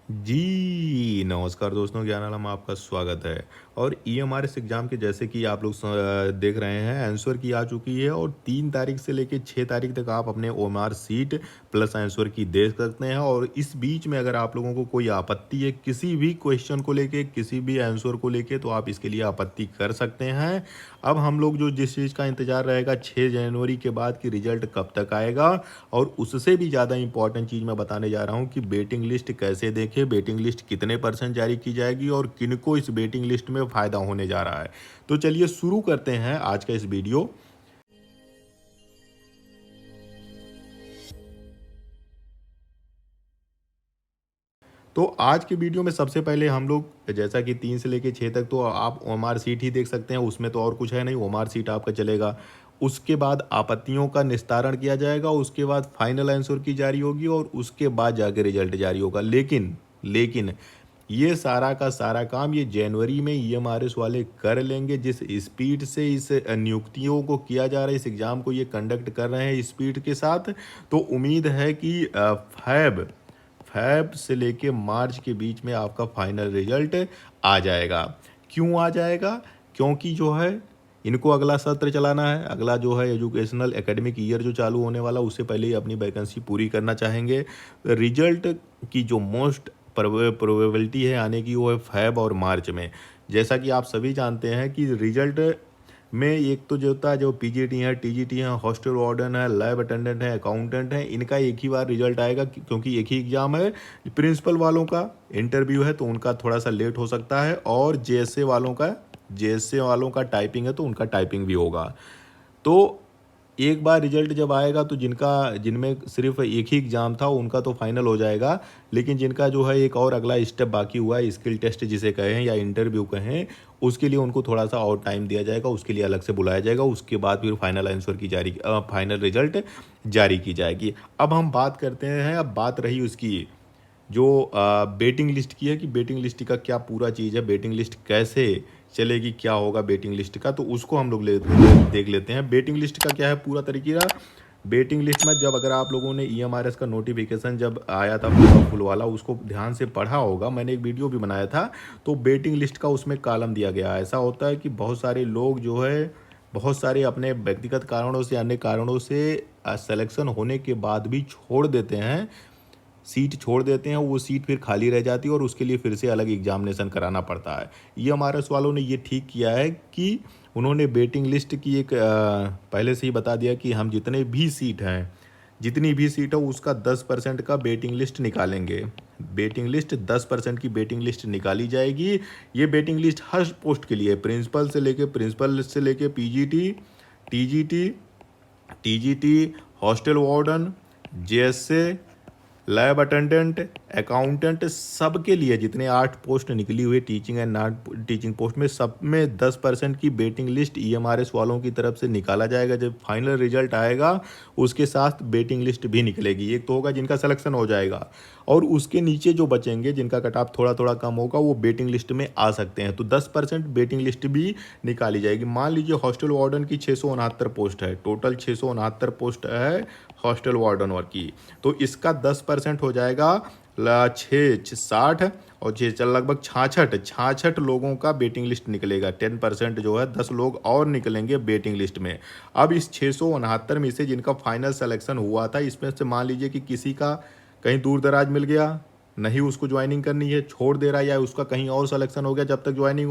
जी, नमस्कार दोस्तों, ज्ञान आलम में आपका स्वागत है। और ईएमआरएस एग्ज़ाम के जैसे कि आप लोग देख रहे हैं आंसर की आ चुकी है और 3 तारीख से लेके 6 तारीख तक आप अपने ओएमआर शीट प्लस आंसर की दे सकते हैं। और इस बीच में अगर आप लोगों को कोई आपत्ति है किसी भी क्वेश्चन को लेके, किसी भी आंसर को लेके, तो आप इसके लिए आपत्ति कर सकते हैं। अब हम लोग जो जिस चीज़ का इंतज़ार रहेगा 6 जनवरी के बाद कि रिज़ल्ट कब तक आएगा, और उससे भी ज़्यादा इम्पॉर्टेंट चीज़ मैं बताने जा रहा हूँ कि वेटिंग लिस्ट कैसे देखें, वेटिंग लिस्ट कितने परसेंट जारी की जाएगी और किनको इस वेटिंग लिस्ट में फ़ायदा होने जा रहा है। तो चलिए शुरू करते हैं आज का इस वीडियो। तो आज की वीडियो में सबसे पहले हम लोग जैसा कि 3 से लेके 6 तक तो आप ओएमआर शीट ही देख सकते हैं, उसमें तो और कुछ है नहीं, ओएमआर शीट आपका चलेगा। उसके बाद आपत्तियों का निस्तारण किया जाएगा, उसके बाद फाइनल आंसर की जारी होगी और उसके बाद जाके रिजल्ट जारी होगा। लेकिन ये सारा का सारा काम ये जनवरी में ईएमआरएस वाले कर लेंगे। जिस स्पीड से इस नियुक्तियों को किया जा रहा है, इस एग्ज़ाम को ये कंडक्ट कर रहे हैं स्पीड के साथ, तो उम्मीद है कि फैब फैब से लेके मार्च के बीच में आपका फाइनल रिजल्ट आ जाएगा। क्यों आ जाएगा? क्योंकि जो है इनको अगला सत्र चलाना है, अगला जो है एजुकेशनल एकेडमिक ईयर जो चालू होने वाला उससे पहले ही अपनी वैकेंसी पूरी करना चाहेंगे। रिजल्ट की जो मोस्ट प्रोबेबिलिटी है आने की वो है फैब और मार्च में। जैसा कि आप सभी जानते हैं कि रिजल्ट में एक तो जो होता है, जो पीजीटी है, टीजीटी है, हॉस्टल वार्डन है, लैब अटेंडेंट है, अकाउंटेंट है, इनका एक ही बार रिजल्ट आएगा क्योंकि एक ही एग्ज़ाम है। प्रिंसिपल वालों का इंटरव्यू है तो उनका थोड़ा सा लेट हो सकता है, और जेएसए वालों का टाइपिंग है तो उनका टाइपिंग भी होगा। तो एक बार रिजल्ट जब आएगा तो जिनमें सिर्फ एक ही एग्ज़ाम था उनका तो फाइनल हो जाएगा, लेकिन जिनका जो है एक और अगला स्टेप बाकी हुआ है, स्किल टेस्ट जिसे कहें या इंटरव्यू कहें, उसके लिए उनको थोड़ा सा और टाइम दिया जाएगा, उसके लिए अलग से बुलाया जाएगा, उसके बाद फिर फाइनल रिजल्ट जारी की जाएगी। अब हम बात करते हैं, अब बात रही उसकी जो वेटिंग लिस्ट की है कि वेटिंग लिस्ट का क्या पूरा चीज़ है, वेटिंग लिस्ट कैसे चलेगी, क्या होगा वेटिंग लिस्ट का, तो उसको हम लोग देख लेते हैं। वेटिंग लिस्ट का क्या है पूरा तरीका। वेटिंग लिस्ट में जब अगर आप लोगों ने ईएमआरएस का नोटिफिकेशन जब आया था पूरा फुल वाला, उसको ध्यान से पढ़ा होगा, मैंने एक वीडियो भी बनाया था। तो वेटिंग लिस्ट का उसमें कॉलम दिया गया है। ऐसा होता है कि बहुत सारे लोग जो है, बहुत सारे अपने व्यक्तिगत कारणों से, अन्य कारणों से सिलेक्शन होने के बाद भी छोड़ देते हैं, सीट छोड़ देते हैं, वो सीट फिर खाली रह जाती है और उसके लिए फिर से अलग एग्जामिनेशन कराना पड़ता है। ये हमारे वालों ने ये ठीक किया है कि उन्होंने वेटिंग लिस्ट की एक पहले से ही बता दिया कि हम जितनी भी सीट है उसका 10% का वेटिंग लिस्ट निकालेंगे। वेटिंग लिस्ट 10% की वेटिंग लिस्ट निकाली जाएगी। ये वेटिंग लिस्ट हर पोस्ट के लिए, प्रिंसिपल से लेके PGT, TGT, TGT, hostel warden, JSA, lab attendant, accountant, सबके लिए जितने 8 पोस्ट निकली हुई teaching and non teaching post में, सब में 10% की वेटिंग लिस्ट ईएमआरएस वालों की तरफ से निकाला जाएगा। जब फाइनल रिजल्ट आएगा उसके साथ वेटिंग लिस्ट भी निकलेगी। एक तो होगा जिनका सिलेक्शन हो जाएगा, और उसके नीचे जो बचेंगे जिनका कट ऑफ थोड़ा थोड़ा कम होगा वो वेटिंग लिस्ट में आ सकते हैं, तो 10% वेटिंग लिस्ट भी निकाली जाएगी। मान लीजिए हॉस्टल वार्डन की 669 पोस्ट है, टोटल 669 पोस्ट है हॉस्टल वार्डन वर्क की, तो इसका 10% हो जाएगा 60, और छः चल लगभग 66 लोगों का वेटिंग लिस्ट निकलेगा। 10% जो है 10 लोग और निकलेंगे वेटिंग लिस्ट में। अब इस 669 में से जिनका फाइनल सिलेक्शन हुआ था, इसमें से मान लीजिए कि किसी का कहीं दूर दराज मिल गया, नहीं उसको ज्वाइनिंग करनी है, छोड़ दे रहा है, या उसका कहीं और सिलेक्शन हो गया, जब तक ज्वाइनिंग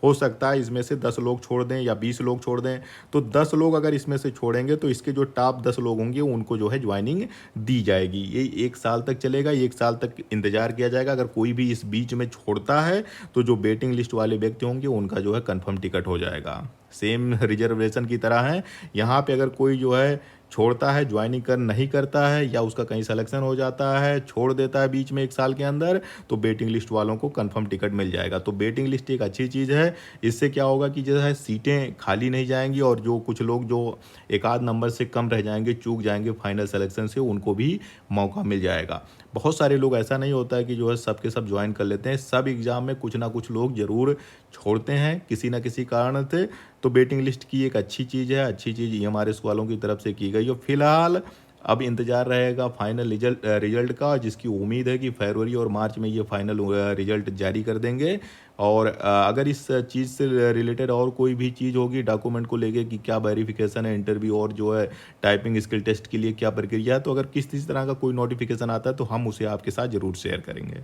हो सकता है इसमें से 10 लोग छोड़ दें या 20 लोग छोड़ दें। तो 10 लोग अगर इसमें से छोड़ेंगे तो इसके जो टॉप 10 लोग होंगे उनको जो है ज्वाइनिंग दी जाएगी। ये 1 साल तक चलेगा, 1 साल तक इंतजार किया जाएगा। अगर कोई भी इस बीच में छोड़ता है तो जो वेटिंग लिस्ट वाले व्यक्ति होंगे उनका जो है कन्फर्म टिकट हो जाएगा। सेम रिजर्वेशन की तरह है। यहाँ पे अगर कोई जो है छोड़ता है, ज्वाइनिंग नहीं करता है, या उसका कहीं सिलेक्शन हो जाता है, छोड़ देता है बीच में 1 साल के अंदर, तो वेटिंग लिस्ट वालों को कंफर्म टिकट मिल जाएगा। तो वेटिंग लिस्ट एक अच्छी चीज़ है। इससे क्या होगा कि जो है सीटें खाली नहीं जाएंगी, और जो कुछ लोग जो एक आध नंबर से कम रह जाएंगे, चूक जाएंगे फाइनल सिलेक्शन से, उनको भी मौका मिल जाएगा। बहुत सारे लोग, ऐसा नहीं होता है कि जो है सबके सब ज्वाइन कर लेते हैं, सब एग्ज़ाम में कुछ ना कुछ लोग ज़रूर छोड़ते हैं किसी ना किसी कारण से। तो वेटिंग लिस्ट की एक अच्छी चीज़ है, अच्छी चीज़ ईएमआरएस वालों की तरफ से की गई है। फिलहाल अब इंतज़ार रहेगा फाइनल रिज़ल्ट का, जिसकी उम्मीद है कि फरवरी और मार्च में ये फाइनल रिज़ल्ट जारी कर देंगे। और अगर इस चीज़ से रिलेटेड और कोई भी चीज़ होगी डॉक्यूमेंट को लेके कि क्या वेरिफ़िकेशन है इंटरव्यू और जो है टाइपिंग स्किल टेस्ट के लिए क्या प्रक्रिया है, तो अगर किसी तरह का कोई नोटिफ़िकेशन आता है तो हम उसे आपके साथ ज़रूर शेयर करेंगे।